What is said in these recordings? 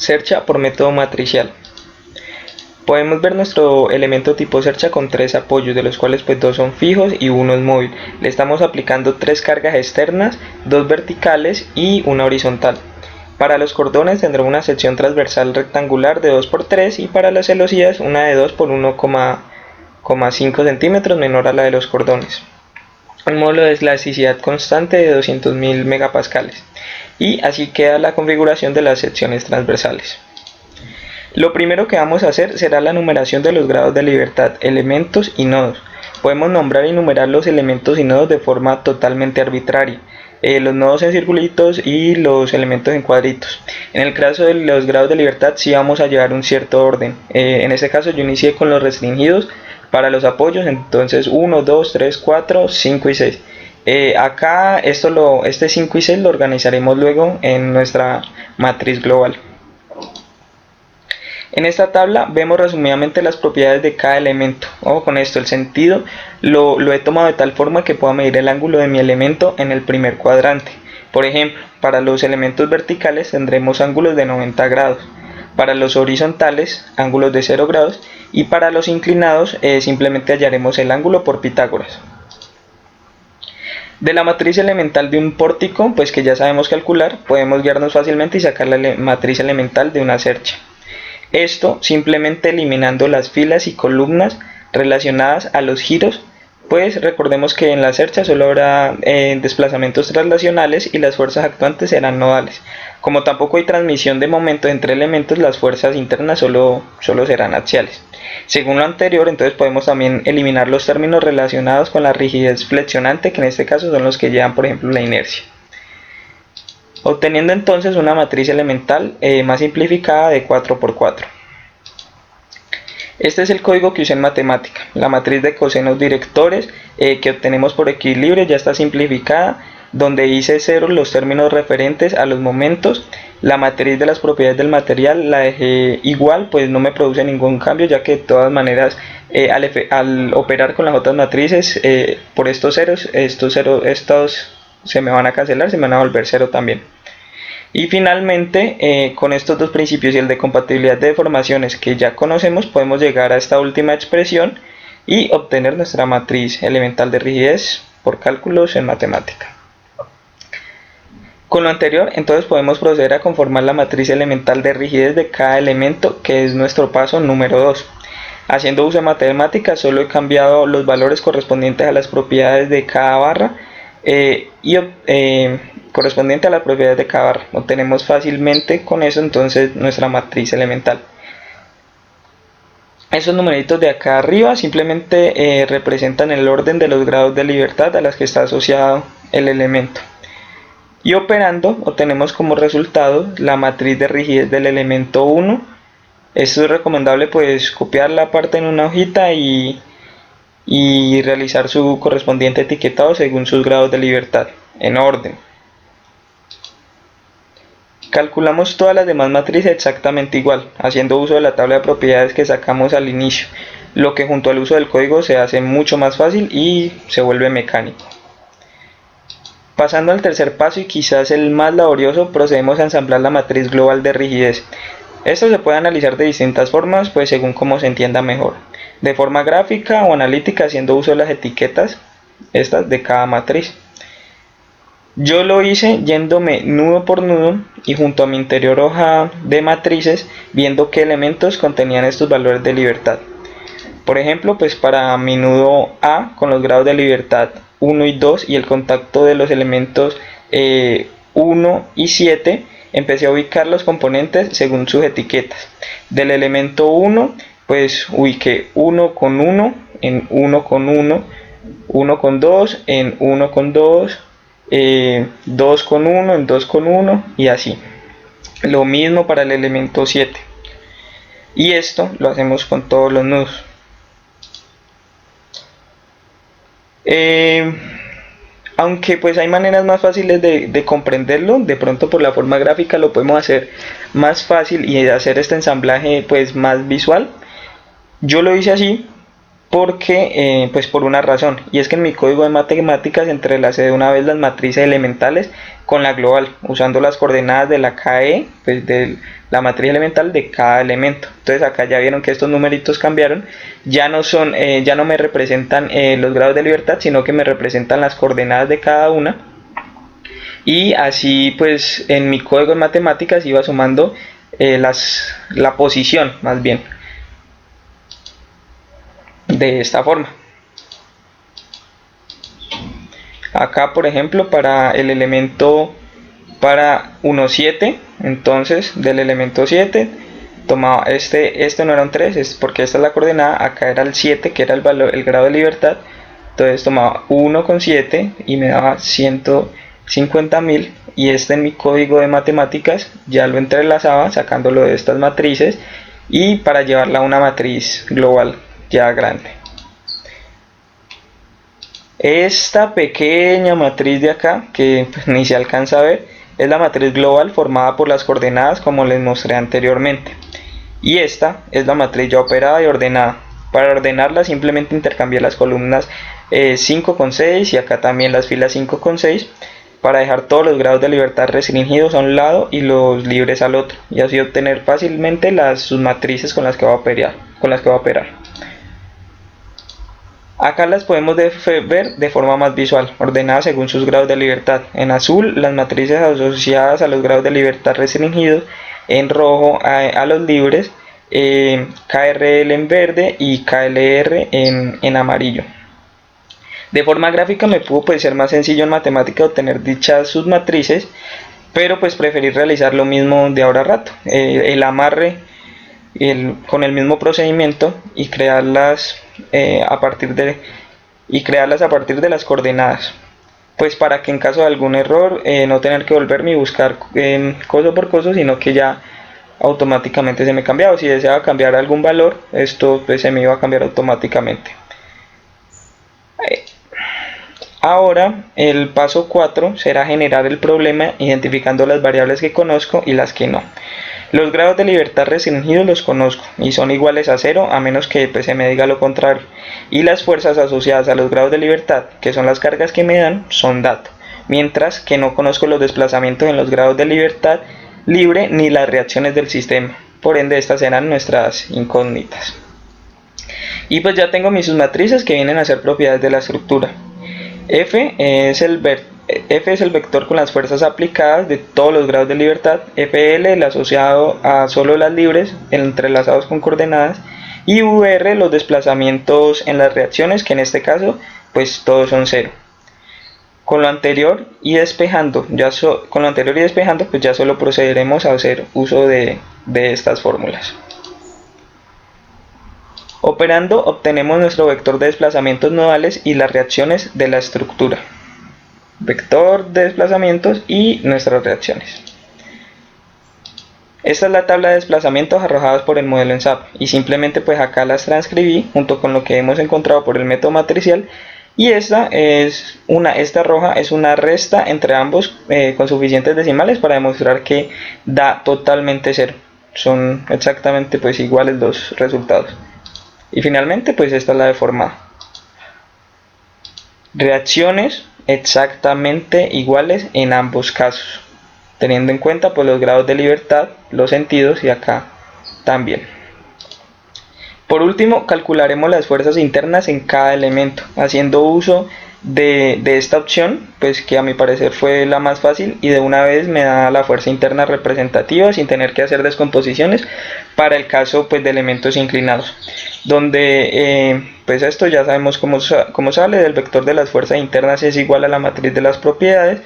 Cercha por método matricial. Podemos ver nuestro elemento tipo cercha con 3 apoyos, de los cuales pues 2 son fijos y 1 es móvil. Le estamos aplicando 3 cargas externas, 2 verticales y una horizontal. Para los cordones tendrá una sección transversal rectangular de 2 por 3 y para las celosías una de 2 por 1,5 centímetros menor a la de los cordones. Un módulo de elasticidad constante de 200.000 megapascales. Y así queda la configuración de las secciones transversales. Lo primero que vamos a hacer será la numeración de los grados de libertad, elementos y nodos. Podemos nombrar y numerar los elementos y nodos de forma totalmente arbitraria. Los nodos en circulitos y los elementos en cuadritos. En el caso de los grados de libertad sí vamos a llevar un cierto orden. En este caso yo inicié con los restringidos para los apoyos, entonces 1, 2, 3, 4, 5 y 6. Acá este 5 y 6 lo organizaremos luego en nuestra matriz global. En esta tabla vemos resumidamente las propiedades de cada elemento. Ojo con esto, el sentido lo he tomado de tal forma que pueda medir el ángulo de mi elemento en el primer cuadrante. Por ejemplo, para los elementos verticales tendremos ángulos de 90 grados, para los horizontales ángulos de 0 grados y para los inclinados simplemente hallaremos el ángulo por Pitágoras. De la matriz elemental de un pórtico, pues que ya sabemos calcular, podemos guiarnos fácilmente y sacar la matriz elemental de una cercha. Esto simplemente eliminando las filas y columnas relacionadas a los giros, pues recordemos que en la cercha solo habrá desplazamientos traslacionales y las fuerzas actuantes serán nodales. Como tampoco hay transmisión de momentos entre elementos, las fuerzas internas solo serán axiales. Según lo anterior, entonces podemos también eliminar los términos relacionados con la rigidez flexionante, que en este caso son los que llevan por ejemplo la inercia. Obteniendo entonces una matriz elemental más simplificada de 4×4. Este es el código que usé en matemática. La matriz de cosenos directores que obtenemos por equilibrio ya está simplificada, donde hice cero los términos referentes a los momentos. La matriz de las propiedades del material la dejé igual, pues no me produce ningún cambio, ya que de todas maneras al operar con las otras matrices por estos ceros, estos se me van a cancelar, se me van a volver cero también. Y finalmente, con estos dos principios y el de compatibilidad de deformaciones que ya conocemos, podemos llegar a esta última expresión y obtener nuestra matriz elemental de rigidez por cálculos en matemática. Con lo anterior, entonces podemos proceder a conformar la matriz elemental de rigidez de cada elemento, que es nuestro paso número 2. Haciendo uso de matemáticas, solo he cambiado los valores correspondientes a las propiedades de cada barra correspondiente a las propiedades de cada barra. Obtenemos fácilmente con eso entonces nuestra matriz elemental. Esos numeritos de acá arriba simplemente representan el orden de los grados de libertad a las que está asociado el elemento. Y operando obtenemos como resultado la matriz de rigidez del elemento 1. Esto es recomendable pues copiar la parte en una hojita y realizar su correspondiente etiquetado según sus grados de libertad en orden. Calculamos todas las demás matrices exactamente igual, haciendo uso de la tabla de propiedades que sacamos al inicio, lo que junto al uso del código se hace mucho más fácil y se vuelve mecánico. Pasando al tercer paso y quizás el más laborioso, procedemos a ensamblar la matriz global de rigidez. Esto se puede analizar de distintas formas, pues según cómo se entienda mejor. De forma gráfica o analítica, haciendo uso de las etiquetas estas de cada matriz. Yo lo hice yéndome nudo por nudo y junto a mi interior hoja de matrices, viendo qué elementos contenían estos valores de libertad. Por ejemplo, pues para mi nudo A con los grados de libertad 1 y 2 y el contacto de los elementos 1 y 7, empecé a ubicar los componentes según sus etiquetas. Del elemento 1, pues ubiqué 1 con 1 en 1 con 1, 1 con 2 en 1 con 2, 2 con 1 en 2 con 1 y así. Lo mismo para el elemento 7. Y esto lo hacemos con todos los nudos. Aunque pues hay maneras más fáciles de comprenderlo, de pronto por la forma gráfica lo podemos hacer más fácil y hacer este ensamblaje pues más visual. Yo lo hice así porque pues por una razón, y es que en mi código de matemáticas entrelacé de una vez las matrices elementales con la global, usando las coordenadas de la KE, pues de la matriz elemental de cada elemento. Entonces acá ya vieron que estos numeritos cambiaron, ya no son, ya no me representan los grados de libertad, sino que me representan las coordenadas de cada una. Y así pues en mi código de matemáticas iba sumando la posición más bien, de esta forma. Acá por ejemplo para el elemento, para 1, 7, entonces del elemento 7 tomaba este no era un 3, es porque esta es la coordenada, acá era el 7 que era el valor, el grado de libertad, entonces tomaba 1,7 y me daba 150.000, y este en mi código de matemáticas ya lo entrelazaba sacándolo de estas matrices y para llevarla a una matriz global ya grande. Esta pequeña matriz de acá, que pues ni se alcanza a ver, es la matriz global formada por las coordenadas como les mostré anteriormente. Y esta es la matriz ya operada y ordenada. Para ordenarla simplemente intercambié las columnas 5 con 6 y acá también las filas 5 con 6 para dejar todos los grados de libertad restringidos a un lado y los libres al otro, y así obtener fácilmente las submatrices con las que va a operar. Acá las podemos ver de forma más visual, ordenadas según sus grados de libertad. En azul las matrices asociadas a los grados de libertad restringidos, en rojo a los libres, KRL en verde y KLR en amarillo. De forma gráfica me pudo pues ser más sencillo en matemática obtener dichas submatrices, pero pues preferí realizar lo mismo de ahora a rato, el amarre con el mismo procedimiento y crearlas a partir de las coordenadas, pues para que en caso de algún error no tener que volverme y buscar coso por coso, sino que ya automáticamente se me cambiaba. Si deseaba cambiar algún valor, esto pues se me iba a cambiar automáticamente. Ahora el paso 4 será generar el problema identificando las variables que conozco y las que no. Los grados de libertad restringidos los conozco y son iguales a 0 a menos que pues, se me diga lo contrario. Y las fuerzas asociadas a los grados de libertad, que son las cargas que me dan, son dato. Mientras que no conozco los desplazamientos en los grados de libertad libre ni las reacciones del sistema. Por ende estas serán nuestras incógnitas. Y pues ya tengo mis submatrices que vienen a ser propiedades de la estructura. F es el vector con las fuerzas aplicadas de todos los grados de libertad, FL el asociado a solo las libres entrelazados con coordenadas, y VR los desplazamientos en las reacciones, que en este caso pues todos son 0. Con lo anterior y despejando pues ya solo procederemos a hacer uso de estas fórmulas. Operando obtenemos nuestro vector de desplazamientos nodales y las reacciones de la estructura. Vector de desplazamientos y nuestras reacciones. Esta es la tabla de desplazamientos arrojadas por el modelo en SAP y simplemente pues acá las transcribí junto con lo que hemos encontrado por el método matricial, y esta roja es una resta entre ambos con suficientes decimales para demostrar que da totalmente 0. Son exactamente pues iguales los resultados. Y finalmente pues esta es la deformada. Reacciones exactamente iguales en ambos casos, teniendo en cuenta pues los grados de libertad, los sentidos y acá también. Por último calcularemos las fuerzas internas en cada elemento, haciendo uso de esta opción, pues que a mi parecer fue la más fácil y de una vez me da la fuerza interna representativa sin tener que hacer descomposiciones para el caso pues de elementos inclinados, donde pues esto ya sabemos cómo sale del vector de las fuerzas internas es igual a la matriz de las propiedades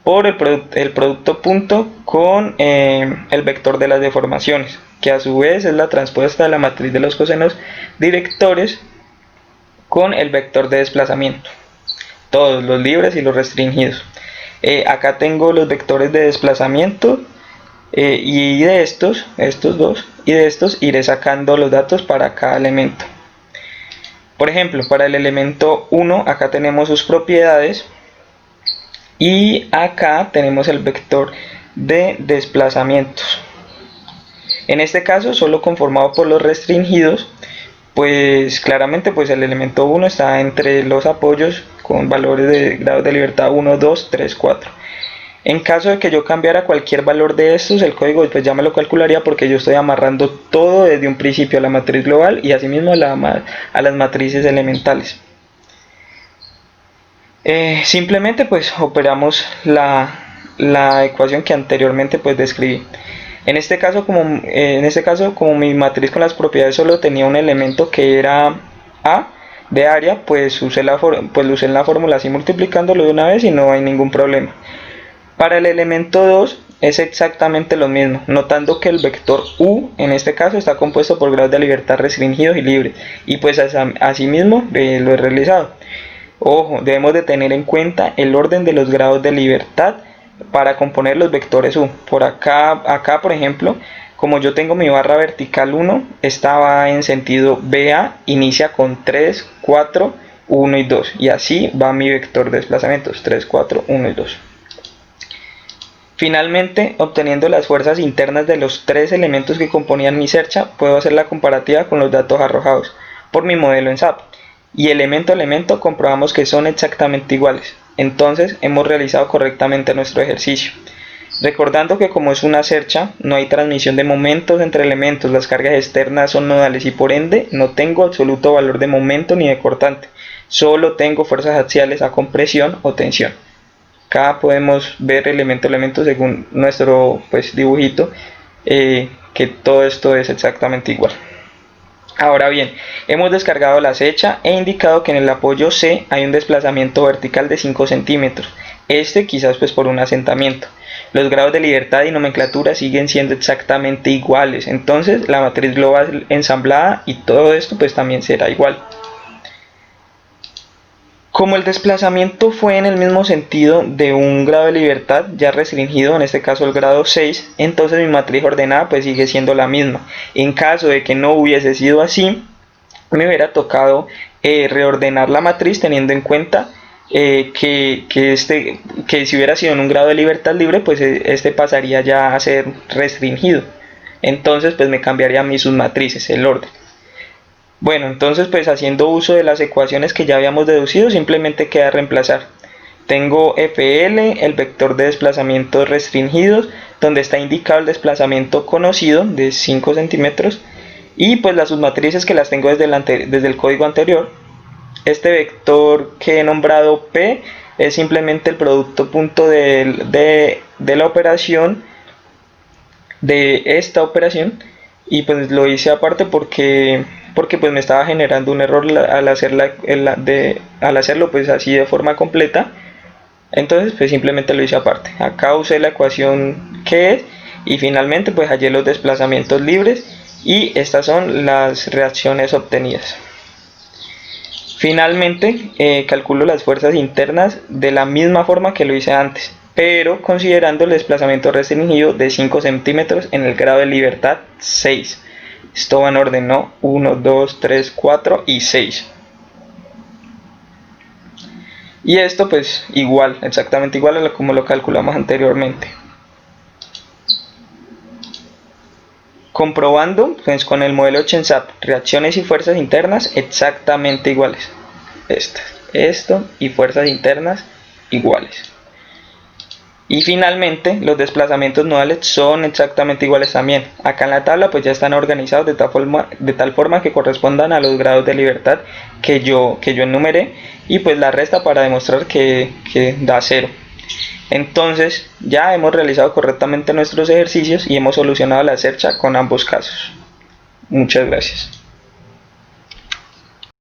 por el producto punto con el vector de las deformaciones, que a su vez es la transpuesta de la matriz de los cosenos directores con el vector de desplazamiento, todos los libres y los restringidos. Acá tengo los vectores de desplazamiento y de estos dos, y de estos iré sacando los datos para cada elemento. Por ejemplo, para el elemento 1 acá tenemos sus propiedades y acá tenemos el vector de desplazamientos, en este caso solo conformado por los restringidos, pues claramente pues el elemento 1 está entre los apoyos con valores de grados de libertad 1, 2, 3, 4. En caso de que yo cambiara cualquier valor de estos, el código pues ya me lo calcularía, porque yo estoy amarrando todo desde un principio a la matriz global y asimismo a las matrices elementales. Simplemente pues operamos la ecuación que anteriormente pues describí. En este caso, como mi matriz con las propiedades solo tenía un elemento que era A de área, pues lo usé en la fórmula así multiplicándolo de una vez y no hay ningún problema. Para el elemento 2 es exactamente lo mismo, notando que el vector U en este caso está compuesto por grados de libertad restringidos y libres, y pues asimismo lo he realizado. Ojo, debemos de tener en cuenta el orden de los grados de libertad para componer los vectores U. Por acá por ejemplo, como yo tengo mi barra vertical 1, esta va en sentido BA, inicia con 3, 4, 1 y 2, y así va mi vector de desplazamientos, 3, 4, 1 y 2. Finalmente, obteniendo las fuerzas internas de los tres elementos que componían mi cercha, puedo hacer la comparativa con los datos arrojados por mi modelo en SAP, y elemento a elemento comprobamos que son exactamente iguales. Entonces hemos realizado correctamente nuestro ejercicio. Recordando que como es una cercha, no hay transmisión de momentos entre elementos, las cargas externas son nodales y por ende no tengo absoluto valor de momento ni de cortante, solo tengo fuerzas axiales a compresión o tensión. Acá podemos ver elemento a elemento según nuestro dibujito, que todo esto es exactamente igual. Ahora bien, hemos descargado la cercha e indicado que en el apoyo C hay un desplazamiento vertical de 5 centímetros, quizás por un asentamiento. Los grados de libertad y nomenclatura siguen siendo exactamente iguales, entonces la matriz global ensamblada y todo esto también será igual. Como el desplazamiento fue en el mismo sentido de un grado de libertad ya restringido, en este caso el grado 6, entonces mi matriz ordenada sigue siendo la misma. En caso de que no hubiese sido así, me hubiera tocado reordenar la matriz teniendo en cuenta que si hubiera sido en un grado de libertad libre, este pasaría ya a ser restringido. Entonces me cambiaría mis submatrices, el orden. Bueno, entonces haciendo uso de las ecuaciones que ya habíamos deducido, simplemente queda reemplazar. Tengo FL, el vector de desplazamientos restringidos, donde está indicado el desplazamiento conocido de 5 centímetros, y las submatrices que las tengo desde el código anterior. Este vector que he nombrado P es simplemente el producto punto de la operación, de esta operación, y lo hice aparte porque me estaba generando un error al hacerlo así de forma completa. Entonces simplemente lo hice aparte. Acá usé la ecuación que es, y finalmente hallé los desplazamientos libres, y estas son las reacciones obtenidas. Finalmente calculo las fuerzas internas de la misma forma que lo hice antes, pero considerando el desplazamiento restringido de 5 centímetros en el grado de libertad 6. Esto va en orden, ¿no? 1, 2, 3, 4 y 6. Y esto igual, exactamente igual a como lo calculamos anteriormente. Comprobando con el modelo ChenSAP reacciones y fuerzas internas exactamente iguales. Esto y fuerzas internas iguales. Y finalmente los desplazamientos nodales son exactamente iguales también. Acá en la tabla ya están organizados de tal forma que correspondan a los grados de libertad que yo enumeré, y la resta para demostrar que da 0. Entonces ya hemos realizado correctamente nuestros ejercicios y hemos solucionado la cercha con ambos casos. Muchas gracias.